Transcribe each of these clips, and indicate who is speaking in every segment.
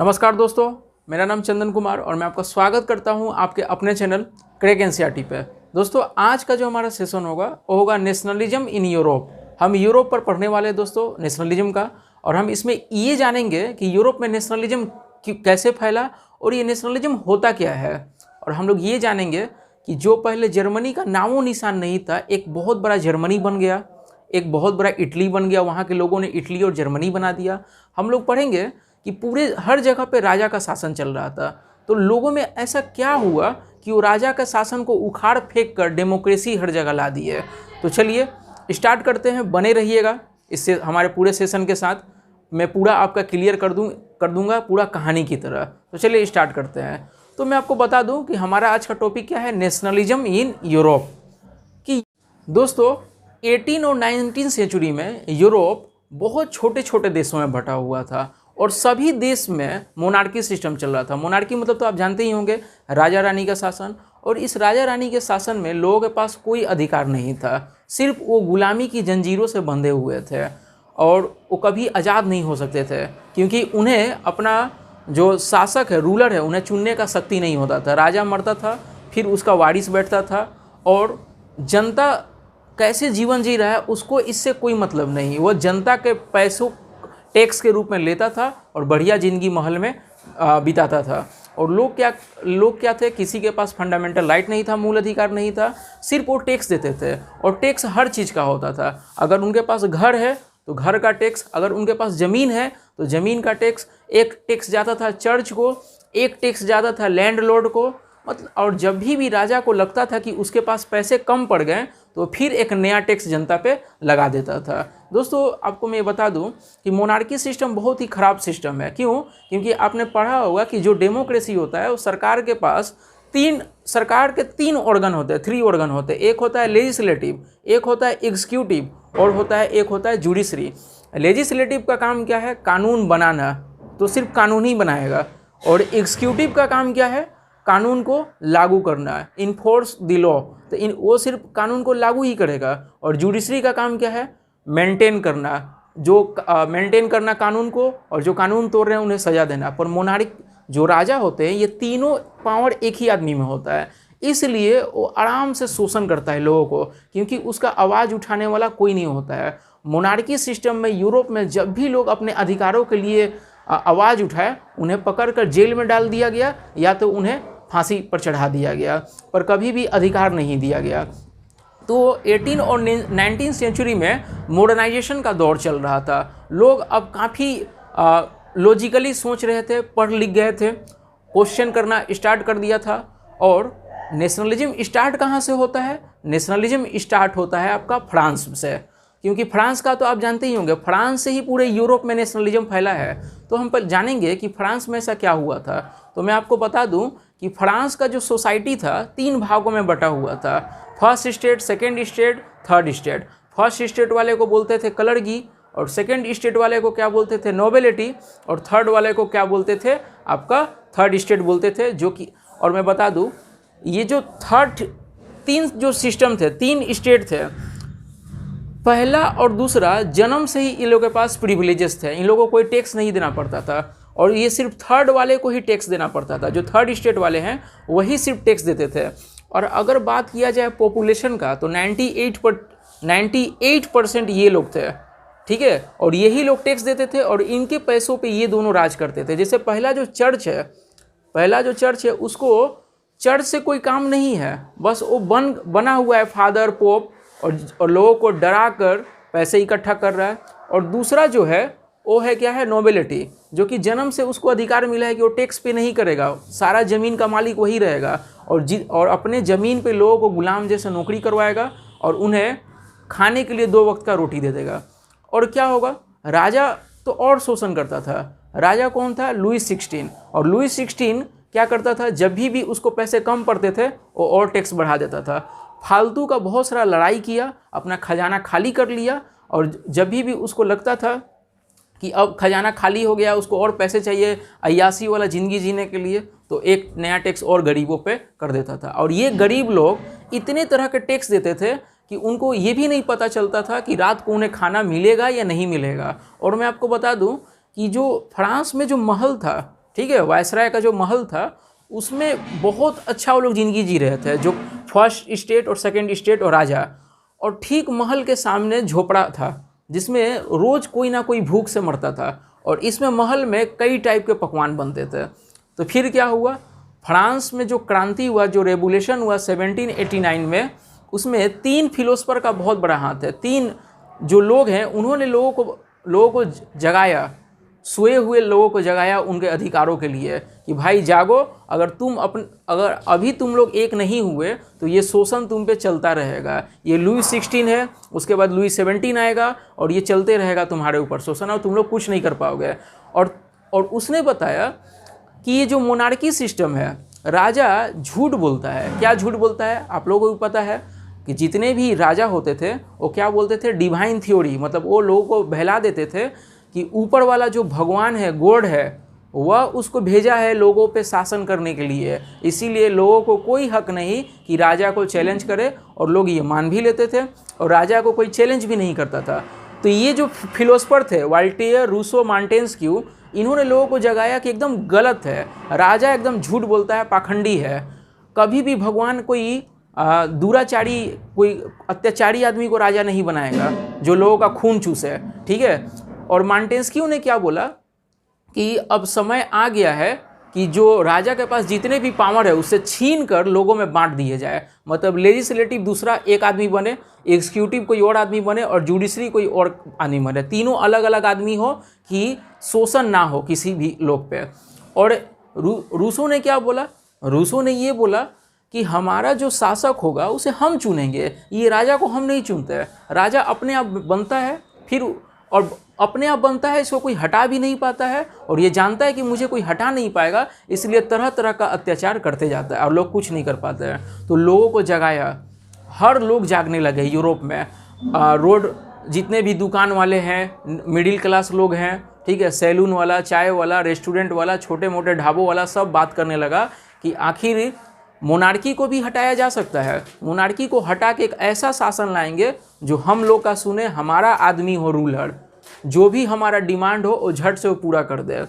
Speaker 1: नमस्कार दोस्तों, मेरा नाम चंदन कुमार और मैं आपका स्वागत करता हूं आपके अपने चैनल क्रैक एनसीईआरटी पे। दोस्तों, आज का जो हमारा सेशन होगा वो होगा नेशनलिज्म इन यूरोप। हम यूरोप पर पढ़ने वाले हैं दोस्तों नेशनलिज्म का, और हम इसमें ये जानेंगे कि यूरोप में नेशनलिज्म कैसे फैला और ये नेशनलिज्म होता क्या है। और हम लोग ये जानेंगे कि जो पहले जर्मनी का नामो निशान नहीं था, एक बहुत बड़ा जर्मनी बन गया, एक बहुत बड़ा इटली बन गया। वहाँ के लोगों ने इटली और जर्मनी बना दिया। हम लोग पढ़ेंगे कि पूरे हर जगह पे राजा का शासन चल रहा था, तो लोगों में ऐसा क्या हुआ कि वो राजा का शासन को उखाड़ फेंक कर डेमोक्रेसी हर जगह ला दी है। तो चलिए स्टार्ट करते हैं, बने रहिएगा इससे हमारे पूरे सेशन के साथ। मैं पूरा आपका क्लियर कर दूंगा पूरा कहानी की तरह। तो चलिए स्टार्ट करते हैं। तो मैं आपको बता दूं कि हमारा आज का टॉपिक क्या है, नेशनलिज्म इन यूरोप। कि दोस्तों 18 और 19 सेंचुरी में यूरोप बहुत छोटे छोटे देशों में बटा हुआ था और सभी देश में मोनार्की सिस्टम चल रहा था। मोनार्की मतलब तो आप जानते ही होंगे, राजा रानी का शासन। और इस राजा रानी के शासन में लोगों के पास कोई अधिकार नहीं था, सिर्फ वो गुलामी की जंजीरों से बंधे हुए थे और वो कभी आज़ाद नहीं हो सकते थे, क्योंकि उन्हें अपना जो शासक है, रूलर है, उन्हें चुनने का शक्ति नहीं होता था। राजा मरता था, फिर उसका वारिस बैठता था और जनता कैसे जीवन जी रहा है उसको इससे कोई मतलब नहीं। वो जनता के पैसों टैक्स के रूप में लेता था और बढ़िया ज़िंदगी महल में बिताता था। और लोग क्या थे, किसी के पास फंडामेंटल राइट नहीं था, मूल अधिकार नहीं था, सिर्फ वो टैक्स देते थे। और टैक्स हर चीज़ का होता था। अगर उनके पास घर है तो घर का टैक्स, अगर उनके पास ज़मीन है तो ज़मीन का टैक्स। एक टैक्स जाता था चर्च को, एक टैक्स जाता था लैंडलॉर्ड को, मतलब। और जब भी राजा को लगता था कि उसके पास पैसे कम पड़ गए तो फिर एक नया टैक्स जनता पे लगा देता था। दोस्तों, आपको मैं बता दूं कि मोनार्की सिस्टम बहुत ही ख़राब सिस्टम है। क्यों? क्योंकि आपने पढ़ा होगा कि जो डेमोक्रेसी होता है वो सरकार के पास तीन ऑर्गन होते हैं, 3 ऑर्गन होते हैं। एक होता है लेजिस्लेटिव, एक होता है एग्जीक्यूटिव और एक होता है जुडिशरी। लेजिस्लेटिव का काम क्या है? कानून बनाना, तो सिर्फ कानून ही बनाएगा। और एग्जीक्यूटिव का काम क्या है? कानून को लागू करना, इन्फोर्स द लॉ। तो वो सिर्फ कानून को लागू ही करेगा। और जुडिशरी का काम क्या है? मेंटेन करना, मेंटेन करना कानून को, और जो कानून तोड़ रहे हैं उन्हें सजा देना। पर मोनार्क जो राजा होते हैं, ये तीनों पावर एक ही आदमी में होता है, इसलिए वो आराम से शोषण करता है लोगों को, क्योंकि उसका आवाज़ उठाने वाला कोई नहीं होता है। मोनार्की सिस्टम में यूरोप में जब भी लोग अपने अधिकारों के लिए आवाज़ उठाए, उन्हें पकड़कर जेल में डाल दिया गया या तो उन्हें फांसी पर चढ़ा दिया गया, पर कभी भी अधिकार नहीं दिया गया। तो 18 और 19 सेंचुरी में मॉडर्नाइजेशन का दौर चल रहा था। लोग अब काफ़ी लॉजिकली सोच रहे थे, पढ़ लिख गए थे, क्वेश्चन करना स्टार्ट कर दिया था। और नेशनलिज्म स्टार्ट कहाँ से होता है? नेशनलिज्म स्टार्ट होता है आपका फ्रांस से, क्योंकि फ्रांस का तो आप जानते ही होंगे, फ्रांस से ही पूरे यूरोप में नेशनलिज्म फैला है। तो हम पर जानेंगे कि फ्रांस में ऐसा क्या हुआ था। तो मैं आपको बता दूं कि फ्रांस का जो सोसाइटी था 3 भागों में बटा हुआ था। First state, second state, third state. First state वाले को बोलते थे कलरगी, और सेकेंड स्टेट वाले को क्या बोलते थे? नोबेलिटी, और थर्ड वाले को क्या बोलते थे? आपका थर्ड स्टेट बोलते थे। जो कि, और मैं बता दूं, ये जो तीन जो सिस्टम थे, 3 स्टेट थे, पहला और दूसरा जन्म से ही इन लोगों के पास प्रिविलेजेस थे। इन लोगों को कोई टैक्स नहीं देना पड़ता था, और ये सिर्फ थर्ड वाले को ही टैक्स देना पड़ता था। जो थर्ड स्टेट वाले हैं वही सिर्फ टैक्स देते थे। और अगर बात किया जाए पॉपुलेशन का, तो 98% ये लोग थे, ठीक है। और यही लोग टैक्स देते थे और इनके पैसों पे ये दोनों राज करते थे। जैसे पहला जो चर्च है उसको चर्च से कोई काम नहीं है, बस वो बना हुआ है फादर पोप, और लोगों को डरा कर पैसे इकट्ठा कर रहा है। और दूसरा जो है वो है क्या है? नोबेलिटी, जो कि जन्म से उसको अधिकार मिला है कि वो टैक्स पे नहीं करेगा, सारा ज़मीन का मालिक वही रहेगा, और अपने ज़मीन पे लोगों को गुलाम जैसे नौकरी करवाएगा और उन्हें खाने के लिए 2 वक्त का रोटी दे देगा। और क्या होगा? राजा तो और शोषण करता था। राजा कौन था? लुईस 16। और लुईस 16 क्या करता था? जब भी उसको पैसे कम पड़ते थे वो और टैक्स बढ़ा देता था। फालतू का बहुत सारा लड़ाई किया, अपना खजाना खाली कर लिया। और जब भी उसको लगता था कि अब खजाना खाली हो गया, उसको और पैसे चाहिए अय्यासी वाला ज़िंदगी जीने के लिए, तो एक नया टैक्स और गरीबों पे कर देता था। और ये गरीब लोग इतने तरह के टैक्स देते थे कि उनको ये भी नहीं पता चलता था कि रात को उन्हें खाना मिलेगा या नहीं मिलेगा। और मैं आपको बता दूं कि जो फ्रांस में जो महल था ठीक है, वायसराय का जो महल था उसमें बहुत अच्छा वो लोग ज़िंदगी जी रहे थे, जो फर्स्ट स्टेट और सेकंड स्टेट और राजा। और ठीक महल के सामने झोपड़ा था जिसमें रोज़ कोई ना कोई भूख से मरता था, और इसमें महल में कई टाइप के पकवान बनते थे। तो फिर क्या हुआ, फ्रांस में जो क्रांति हुआ, जो रेवोल्यूशन हुआ 1789 में, उसमें 3 फिलोसफर का बहुत बड़ा हाथ है। 3 जो लोग हैं उन्होंने लोगों को जगाया, सोए हुए लोगों को जगाया उनके अधिकारों के लिए कि भाई जागो, अगर अभी तुम लोग एक नहीं हुए तो ये शोषण तुम पे चलता रहेगा। ये लुई 16 है, उसके बाद लुई 17 आएगा और ये चलते रहेगा तुम्हारे ऊपर शोषण, और तुम लोग कुछ नहीं कर पाओगे। और उसने बताया कि ये जो मोनार्की सिस्टम है, राजा झूठ बोलता है। क्या झूठ बोलता है आप लोगों को भी पता है कि जितने भी राजा होते थे वो क्या बोलते थे, डिवाइन थ्योरी, मतलब वो लोगों को बहला देते थे कि ऊपर वाला जो भगवान है, गॉड है, वह उसको भेजा है लोगों पे शासन करने के लिए। इसीलिए लोगों को कोई हक नहीं कि राजा को चैलेंज करे, और लोग ये मान भी लेते थे और राजा को कोई चैलेंज भी नहीं करता था। तो ये जो फिलोसफर थे, वॉल्टेयर, रूसो, मॉन्टेस्क्यू, इन्होंने लोगों को जगाया कि एकदम गलत है, राजा एकदम झूठ बोलता है, पाखंडी है। कभी भी भगवान कोई दुराचारी, कोई अत्याचारी आदमी को राजा नहीं बनाएगा जो लोगों का खून चूसे, ठीक है। और मॉन्टेस्क्यू ने क्या बोला कि अब समय आ गया है कि जो राजा के पास जितने भी पावर है उससे छीन कर लोगों में बांट दिए जाए। मतलब लेजिस्लेटिव दूसरा एक आदमी बने, एग्जीक्यूटिव कोई और आदमी बने, और जुडिशरी कोई और आदमी बने, तीनों अलग अलग आदमी हो कि शोषण ना हो किसी भी लोग पे। और रूसो ने क्या बोला, रूसो ने ये बोला कि हमारा जो शासक होगा उसे हम चुनेंगे, ये राजा को हम नहीं चुनते। राजा अपने आप बनता है, फिर और अपने आप बनता है, इसको कोई हटा भी नहीं पाता है, और ये जानता है कि मुझे कोई हटा नहीं पाएगा, इसलिए तरह तरह का अत्याचार करते जाता है और लोग कुछ नहीं कर पाते हैं। तो लोगों को जगाया, हर लोग जागने लगे यूरोप में। रोड जितने भी दुकान वाले हैं, मिडिल क्लास लोग हैं, ठीक है, सैलून वाला, चाय वाला, रेस्टोरेंट वाला, छोटे मोटे ढाबों वाला, सब बात करने लगा कि आखिर मोनार्की को भी हटाया जा सकता है। मोनार्की को हटा के एक ऐसा शासन लाएंगे जो हम लोग का सुने, हमारा आदमी हो रूलर, जो भी हमारा डिमांड हो वो झट से वो पूरा कर दे।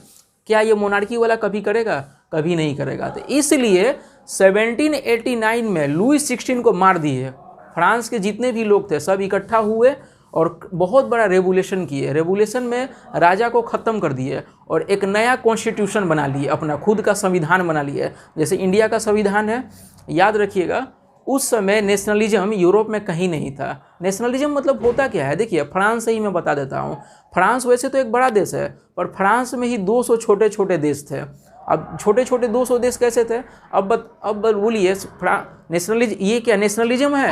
Speaker 1: क्या ये मोनार्की वाला कभी करेगा? कभी नहीं करेगा। तो इसलिए 1789 में लुई 16 को मार दिए। फ्रांस के जितने भी लोग थे सब इकट्ठा हुए और बहुत बड़ा रेवोल्यूशन किए। रेवोल्यूशन में राजा को ख़त्म कर दिए और एक नया कॉन्स्टिट्यूशन बना लिए, अपना खुद का संविधान बना लिए, जैसे इंडिया का संविधान है। याद रखिएगा, उस समय नेशनलिज्म यूरोप में कहीं नहीं था। नेशनलिज्म मतलब होता क्या है, देखिए फ्रांस से ही मैं बता देता हूँ। फ्रांस वैसे तो एक बड़ा देश है, पर फ्रांस में ही 200 छोटे छोटे देश थे। अब छोटे छोटे 200 देश कैसे थे? अब बोलिए, नेशनलिज्म ये क्या नेशनलिज्म है?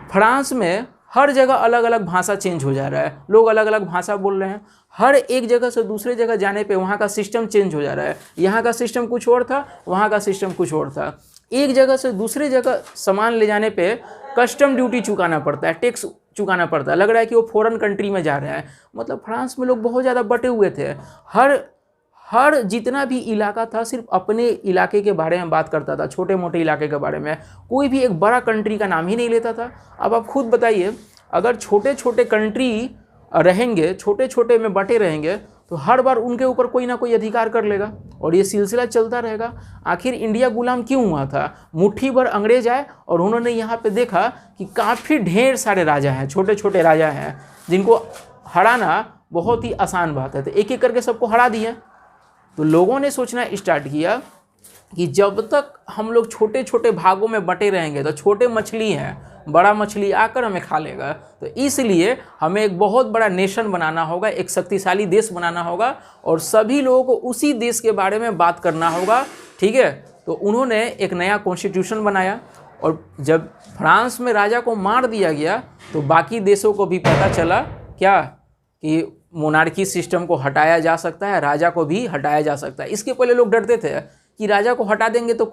Speaker 1: फ्रांस में हर जगह अलग अलग भाषा चेंज हो जा रहा है, लोग अलग अलग भाषा बोल रहे हैं। हर एक जगह से दूसरे जगह जाने पे वहाँ का सिस्टम चेंज हो जा रहा है। यहाँ का सिस्टम कुछ और था, वहाँ का सिस्टम कुछ और था। एक जगह से दूसरे जगह सामान ले जाने पे कस्टम ड्यूटी चुकाना पड़ता है, टैक्स चुकाना पड़ता है। लग रहा है कि वो फॉरेन कंट्री में जा रहे हैं। मतलब फ्रांस में लोग बहुत ज़्यादा बटे हुए थे। हर जितना भी इलाका था सिर्फ अपने इलाके के बारे में बात करता था, छोटे मोटे इलाके के बारे में। कोई भी एक बड़ा कंट्री का नाम ही नहीं लेता था। अब आप खुद बताइए, अगर छोटे छोटे कंट्री रहेंगे, छोटे छोटे में बटे रहेंगे, तो हर बार उनके ऊपर कोई ना कोई अधिकार कर लेगा और ये सिलसिला चलता रहेगा। आखिर इंडिया गुलाम क्यों हुआ था? मुट्ठी भर अंग्रेज आए और उन्होंने यहाँ पे देखा कि काफ़ी ढेर सारे राजा हैं, छोटे छोटे राजा हैं, जिनको हराना बहुत ही आसान बात है। तो एक एक करके सबको हरा दिया। तो लोगों ने सोचना स्टार्ट किया कि जब तक हम लोग छोटे छोटे भागों में बटे रहेंगे तो छोटे मछली हैं, बड़ा मछली आकर हमें खा लेगा। तो इसलिए हमें एक बहुत बड़ा नेशन बनाना होगा, एक शक्तिशाली देश बनाना होगा और सभी लोगों को उसी देश के बारे में बात करना होगा, ठीक है। तो उन्होंने एक नया कॉन्स्टिट्यूशन बनाया और जब फ्रांस में राजा को मार दिया गया तो बाकी देशों को भी पता चला क्या कि मोनार्की सिस्टम को हटाया जा सकता है, राजा को भी हटाया जा सकता है। इसके पहले लोग डरते थे कि राजा को हटा देंगे तो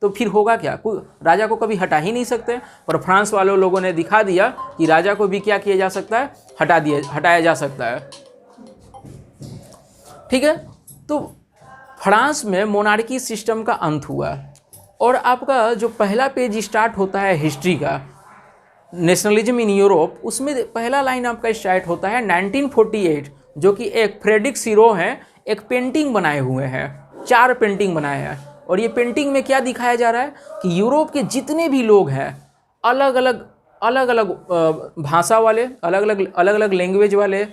Speaker 1: फिर होगा क्या, कोई राजा को कभी हटा ही नहीं सकते। पर फ्रांस वालों लोगों ने दिखा दिया कि राजा को भी क्या किया जा सकता है, हटाया जा सकता है, ठीक है। तो फ्रांस में मोनार्की सिस्टम का अंत हुआ और आपका जो पहला पेज स्टार्ट होता है हिस्ट्री का, नेशनलिज्म इन यूरोप, उसमें पहला लाइन आपका स्टार्ट होता है 1948, जो कि एक फ्रेडरिक सीरो हैं, एक पेंटिंग बनाए हुए हैं। 4 पेंटिंग बनाए हैं। और ये पेंटिंग में क्या दिखाया जा रहा है कि यूरोप के जितने भी लोग हैं, अलग अलग भाषा वाले, अलग अलग लैंग्वेज वाले,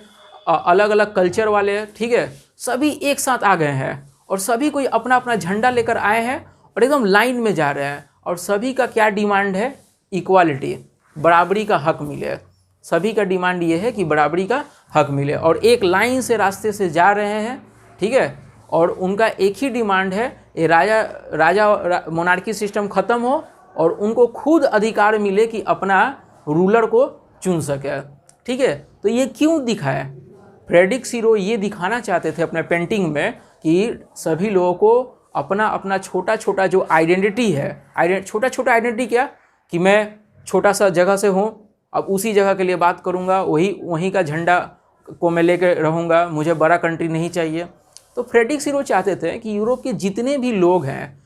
Speaker 1: अलग अलग कल्चर वाले, ठीक है, सभी एक साथ आ गए हैं और सभी कोई अपना अपना झंडा लेकर आए हैं और एकदम लाइन में जा रहे हैं। और सभी का क्या डिमांड है? इक्वालिटी, बराबरी का हक मिले। सभी का डिमांड ये है कि बराबरी का हक मिले और एक लाइन से रास्ते से जा रहे हैं, ठीक है। और उनका एक ही डिमांड है, ये राजा मोनार्की सिस्टम ख़त्म हो और उनको खुद अधिकार मिले कि अपना रूलर को चुन सके, ठीक है। तो ये क्यों दिखाया? फ्रेडरिक सीरो ये दिखाना चाहते थे अपने पेंटिंग में कि सभी लोगों को अपना अपना छोटा छोटा जो आइडेंटिटी है, छोटा छोटा आइडेंटिटी क्या, कि मैं छोटा सा जगह से हूँ, अब उसी जगह के लिए बात करूँगा, वहीं का झंडा को मैं लेकर रहूँगा, मुझे बड़ा कंट्री नहीं चाहिए। तो फ्रेडरिक सीरो चाहते थे कि यूरोप के जितने भी लोग हैं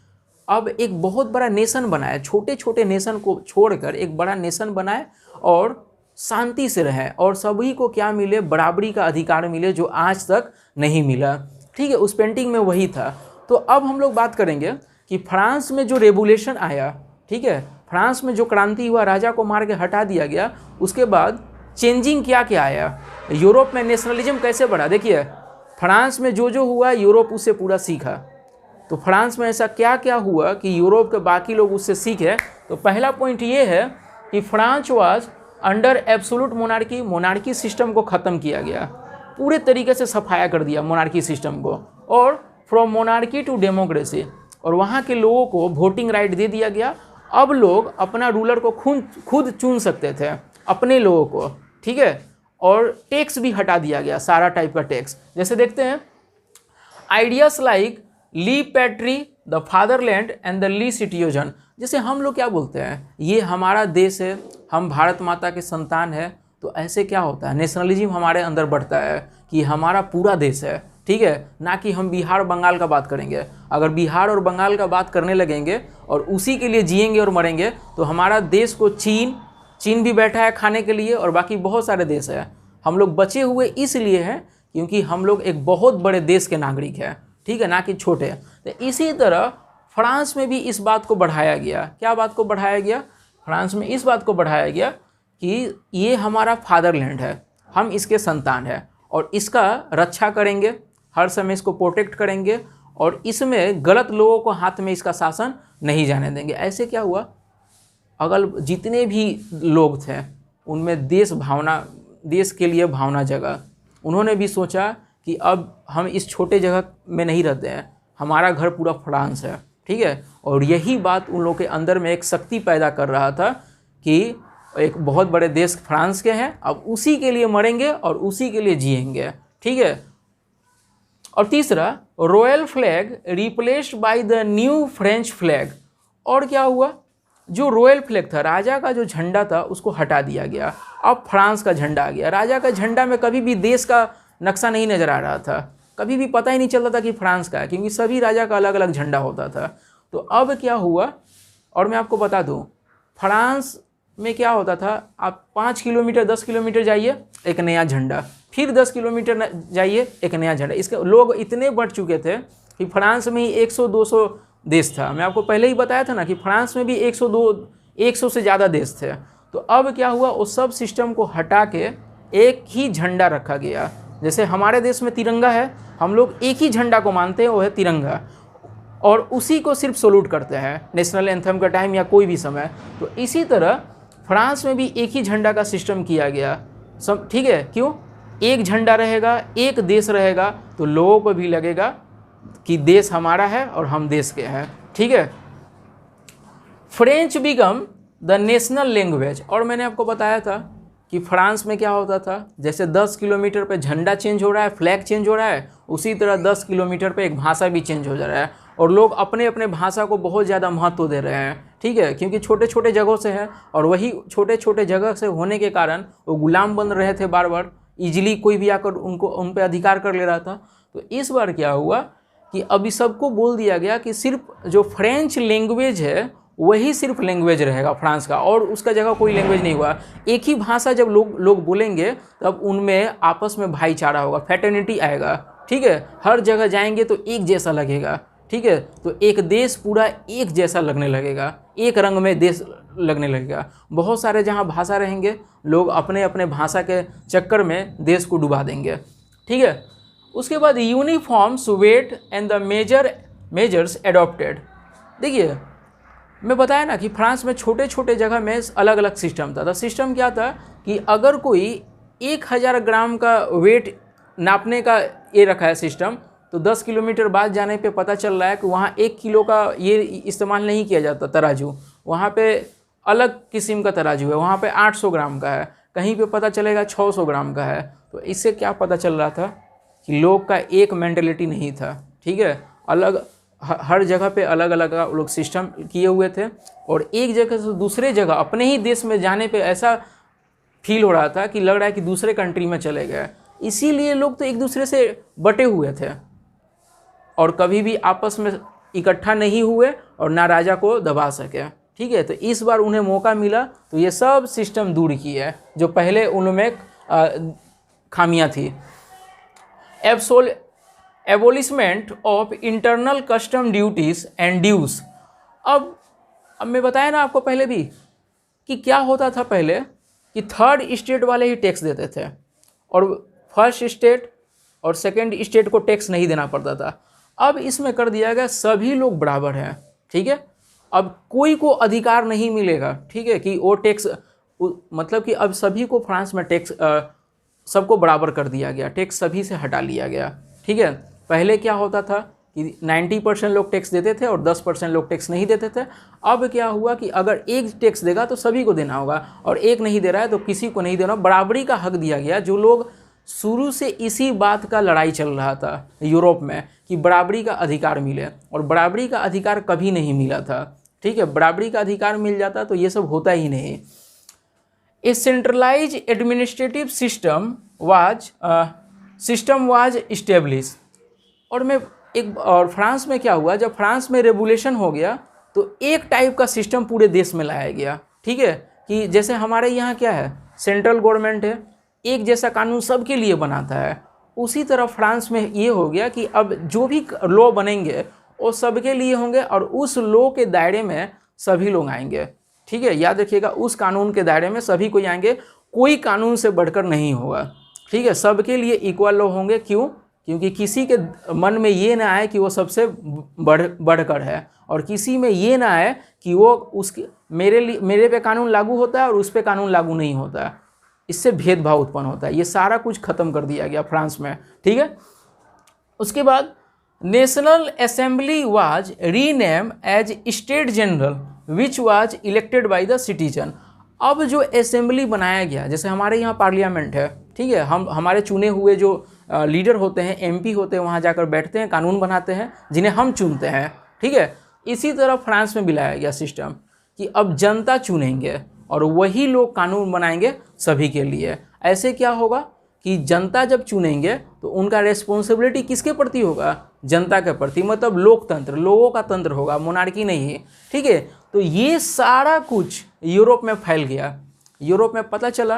Speaker 1: अब एक बहुत बड़ा नेशन बनाए, छोटे छोटे नेशन को छोड़कर एक बड़ा नेशन बनाए और शांति से रहें और सभी को क्या मिले? बराबरी का अधिकार मिले, जो आज तक नहीं मिला, ठीक है। उस पेंटिंग में वही था। तो अब हम लोग बात करेंगे कि फ्रांस में जो रेवोल्यूशन आया, ठीक है, फ्रांस में जो क्रांति हुआ, राजा को मार के हटा दिया गया, उसके बाद चेंजिंग क्या क्या आया, यूरोप में नेशनलिज्म कैसे बढ़ा। देखिए फ्रांस में जो जो हुआ यूरोप उससे पूरा सीखा। तो फ्रांस में ऐसा क्या क्या हुआ कि यूरोप के बाकी लोग उससे सीखे। तो पहला पॉइंट ये है कि France was under absolute monarchy, monarchy system को ख़त्म किया गया, पूरे तरीके से सफाया कर दिया मोनार्की सिस्टम को, और फ्रॉम मोनार्की टू डेमोक्रेसी, और वहाँ के लोगों को वोटिंग राइट दे दिया गया। अब लोग अपना रूलर को खुद चुन सकते थे, अपने लोगों को, ठीक है। और टैक्स भी हटा दिया गया, सारा टाइप का टैक्स। जैसे देखते हैं आइडियाज लाइक ली पैट्री, द फादरलैंड एंड द ली सिटिजन। जैसे हम लोग क्या बोलते हैं, ये हमारा देश है, हम भारत माता के संतान है। तो ऐसे क्या होता है, नेशनलिज्म हमारे अंदर बढ़ता है कि हमारा पूरा देश है, ठीक है, ना कि हम बिहार और बंगाल का बात करेंगे। अगर बिहार और बंगाल का बात करने लगेंगे और उसी के लिए जिएंगे और मरेंगे तो हमारा देश को चीन भी बैठा है खाने के लिए और बाकी बहुत सारे देश है। हम लोग बचे हुए इसलिए हैं क्योंकि हम लोग एक बहुत बड़े देश के नागरिक हैं, ठीक है, ना कि छोटे। तो इसी तरह फ्रांस में भी इस बात को बढ़ाया गया। क्या बात को बढ़ाया गया? फ्रांस में इस बात को बढ़ाया गया कि ये हमारा फादरलैंड है, हम इसके संतान हैं और इसका रक्षा करेंगे, हर समय इसको प्रोटेक्ट करेंगे और इसमें गलत लोगों को हाथ में इसका शासन नहीं जाने देंगे। ऐसे क्या हुआ, अगल जितने भी लोग थे उनमें देश के लिए भावना जगा। उन्होंने भी सोचा कि अब हम इस छोटे जगह में नहीं रहते हैं, हमारा घर पूरा फ्रांस है, ठीक है। और यही बात उन लोगों के अंदर में एक शक्ति पैदा कर रहा था कि एक बहुत बड़े देश फ्रांस के हैं, अब उसी के लिए मरेंगे और उसी के लिए जिएंगे, ठीक है। और तीसरा, royal flag replaced by the new French flag. और क्या हुआ, जो रॉयल फ्लैग था, राजा का जो झंडा था उसको हटा दिया गया, अब फ्रांस का झंडा आ गया। राजा का झंडा में कभी भी देश का नक्शा नहीं नज़र आ रहा था, कभी भी पता ही नहीं चलता था कि फ्रांस का है, क्योंकि सभी राजा का अलग अलग झंडा होता था। तो अब क्या हुआ, और मैं आपको बता दूं, फ्रांस में क्या होता था, आप 5 किलोमीटर 10 किलोमीटर जाइए एक नया झंडा, फिर 10 किलोमीटर जाइए एक नया झंडा। इसके लोग इतने बढ़ चुके थे कि फ्रांस में ही 100-200 देश था। मैं आपको पहले ही बताया था ना कि फ्रांस में भी 100 से ज़्यादा देश थे। तो अब क्या हुआ, उस सब सिस्टम को हटा के एक ही झंडा रखा गया। जैसे हमारे देश में तिरंगा है, हम लोग एक ही झंडा को मानते हैं, वो है तिरंगा, और उसी को सिर्फ सैल्यूट करते हैं नेशनल एंथम का टाइम या कोई भी समय। तो इसी तरह फ्रांस में भी एक ही झंडा का सिस्टम किया गया, सब ठीक है। क्यों? एक झंडा रहेगा, एक देश रहेगा, तो लोगों को भी लगेगा कि देश हमारा है और हम देश के हैं, ठीक है। French become the national language. और मैंने आपको बताया था कि फ्रांस में क्या होता था, जैसे 10 किलोमीटर पे झंडा चेंज हो रहा है, फ्लैग चेंज हो रहा है, उसी तरह 10 किलोमीटर पे एक भाषा भी चेंज हो जा रहा है और लोग अपने अपने भाषा को बहुत ज़्यादा महत्व दे रहे हैं, ठीक है, क्योंकि छोटे छोटे जगहों से है और वही छोटे छोटे जगह से होने के कारण वो गुलाम बन रहे थे, बार बार ईजिली कोई भी आकर उन पर अधिकार कर ले रहा था। तो इस बार क्या हुआ कि अभी सबको बोल दिया गया कि सिर्फ जो फ्रेंच लैंग्वेज है वही सिर्फ लैंग्वेज रहेगा फ्रांस का, और उसका जगह कोई लैंग्वेज नहीं हुआ। एक ही भाषा जब लोग बोलेंगे तब उनमें आपस में भाईचारा होगा, फ्रेटर्निटी आएगा, ठीक है। हर जगह जाएंगे तो एक जैसा लगेगा, ठीक है। तो एक देश पूरा एक जैसा लगने लगेगा, एक रंग में देश लगने लगेगा। बहुत सारे जहाँ भाषा रहेंगे, लोग अपने अपने भाषा के चक्कर में देश को डुबा देंगे, ठीक है। उसके बाद uniforms weight and the measures adopted. देखिए मैं बताया ना कि फ्रांस में छोटे छोटे जगह में अलग अलग सिस्टम था। तो सिस्टम क्या था कि अगर कोई 1000 ग्राम का वेट नापने का ये रखा है सिस्टम, तो 10 किलोमीटर बाद जाने पे पता चल रहा है कि वहाँ 1 किलो का ये इस्तेमाल नहीं किया जाता तराजू, वहाँ पे अलग किस्म का तराजू है, वहाँ पे 800 ग्राम का है, कहीं पे पता चलेगा 600 ग्राम का है। तो इससे क्या पता चल रहा था कि लोग का एक मेंटलिटी नहीं था, ठीक है। अलग हर जगह पे अलग अलग लोग सिस्टम किए हुए थे, और एक जगह से दूसरे जगह अपने ही देश में जाने पे ऐसा फील हो रहा था कि लग रहा है कि दूसरे कंट्री में चले गए। इसीलिए लोग तो एक दूसरे से बटे हुए थे और कभी भी आपस में इकट्ठा नहीं हुए और ना राजा को दबा सके, ठीक है। तो इस बार उन्हें मौका मिला तो ये सब सिस्टम दूर किया है जो पहले उनमें खामियां थी। Abolishment of internal custom duties and dues. अब मैं बताया ना आपको पहले भी कि क्या होता था पहले कि थर्ड स्टेट वाले ही टैक्स देते थे और फर्स्ट स्टेट और सेकंड स्टेट को टैक्स नहीं देना पड़ता था। अब इसमें कर दिया गया सभी लोग बराबर हैं, ठीक है। अब कोई को अधिकार नहीं मिलेगा, ठीक है, कि वो टैक्स, मतलब कि अब सभी को फ्रांस में टैक्स सबको बराबर कर दिया गया, टैक्स सभी से हटा लिया गया, ठीक है। पहले क्या होता था कि 90% लोग टैक्स देते थे और 10% लोग टैक्स नहीं देते थे। अब क्या हुआ कि अगर एक टैक्स देगा तो सभी को देना होगा और एक नहीं दे रहा है तो किसी को नहीं देना। बराबरी का हक दिया गया। जो लोग शुरू से इसी बात का लड़ाई चल रहा था यूरोप में कि बराबरी का अधिकार मिले, और बराबरी का अधिकार कभी नहीं मिला था, ठीक है। बराबरी का अधिकार मिल जाता तो ये सब होता ही नहीं। A centralise administrative system was establish. और फ्रांस में क्या हुआ, जब फ्रांस में रेगुलेशन हो गया तो एक टाइप का सिस्टम पूरे देश में लाया गया, ठीक है। कि जैसे हमारे यहाँ क्या है, सेंट्रल गवर्नमेंट है, एक जैसा कानून सबके लिए बनाता है, उसी तरह फ्रांस में ये हो गया कि अब जो भी लॉ बनेंगे वो सबके लिए होंगे और उस लॉ के दायरे में सभी लोग आएंगे, ठीक है। याद रखिएगा, उस कानून के दायरे में सभी कोई आएंगे, कोई कानून से बढ़कर नहीं होगा, ठीक है। सबके लिए इक्वल लॉ होंगे। क्यों? क्योंकि किसी के मन में ये ना आए कि वो सबसे बढ़कर है, और किसी में ये ना आए कि वो उसके मेरे पे कानून लागू होता है और उस पे कानून लागू नहीं होता है। इससे भेदभाव उत्पन्न होता है। ये सारा कुछ खत्म कर दिया गया फ्रांस में, ठीक है। उसके बाद national assembly was rename as state general which was elected by the citizen. अब जो असेंबली बनाया गया, जैसे हमारे यहाँ पार्लियामेंट है, ठीक है, हमारे चुने हुए जो लीडर होते हैं, एमपी होते हैं, वहाँ जाकर बैठते हैं, कानून बनाते हैं, जिन्हें हम चुनते हैं, ठीक है। इसी तरह फ्रांस में भी लाया गया सिस्टम कि अब जनता चुनेंगे और वही लोग कानून बनाएंगे सभी के लिए। ऐसे क्या होगा कि जनता जब चुनेंगे तो उनका रेस्पॉन्सिबिलिटी किसके प्रति होगा? जनता के प्रति, मतलब लोकतंत्र, लोगों का तंत्र होगा, मोनार्की नहीं, ठीक है। तो ये सारा कुछ यूरोप में फैल गया। यूरोप में पता चला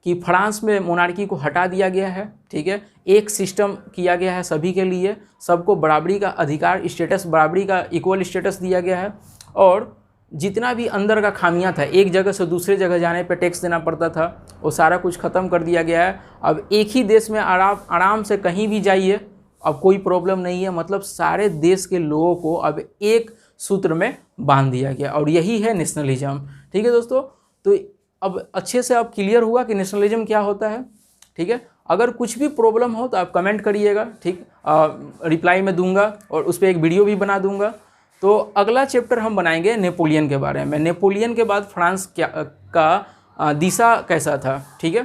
Speaker 1: कि फ्रांस में मोनार्की को हटा दिया गया है, ठीक है। एक सिस्टम किया गया है सभी के लिए, सबको बराबरी का अधिकार, स्टेटस, बराबरी का इक्वल स्टेटस दिया गया है, और जितना भी अंदर का खामियां था, एक जगह से दूसरे जगह जाने पे टैक्स देना पड़ता था, वो सारा कुछ ख़त्म कर दिया गया है। अब एक ही देश में आराम से कहीं भी जाइए, अब कोई प्रॉब्लम नहीं है। मतलब सारे देश के लोगों को अब एक सूत्र में बांध दिया गया, और यही है नेशनलिज्म, ठीक है दोस्तों। तो अब अच्छे से अब क्लियर हुआ कि नेशनलिज्म क्या होता है, ठीक है। अगर कुछ भी प्रॉब्लम हो तो आप कमेंट करिएगा, ठीक, रिप्लाई में दूंगा और उस पर एक वीडियो भी बना दूंगा। तो अगला चैप्टर हम बनाएंगे नेपोलियन के बारे में। नेपोलियन के बाद फ्रांस का दिशा कैसा था, ठीक है।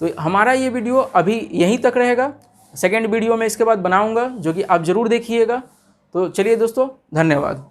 Speaker 1: तो हमारा ये वीडियो अभी यहीं तक रहेगा। सेकेंड वीडियो में इसके बाद बनाऊंगा, जो कि आप ज़रूर देखिएगा। तो चलिए दोस्तों, धन्यवाद।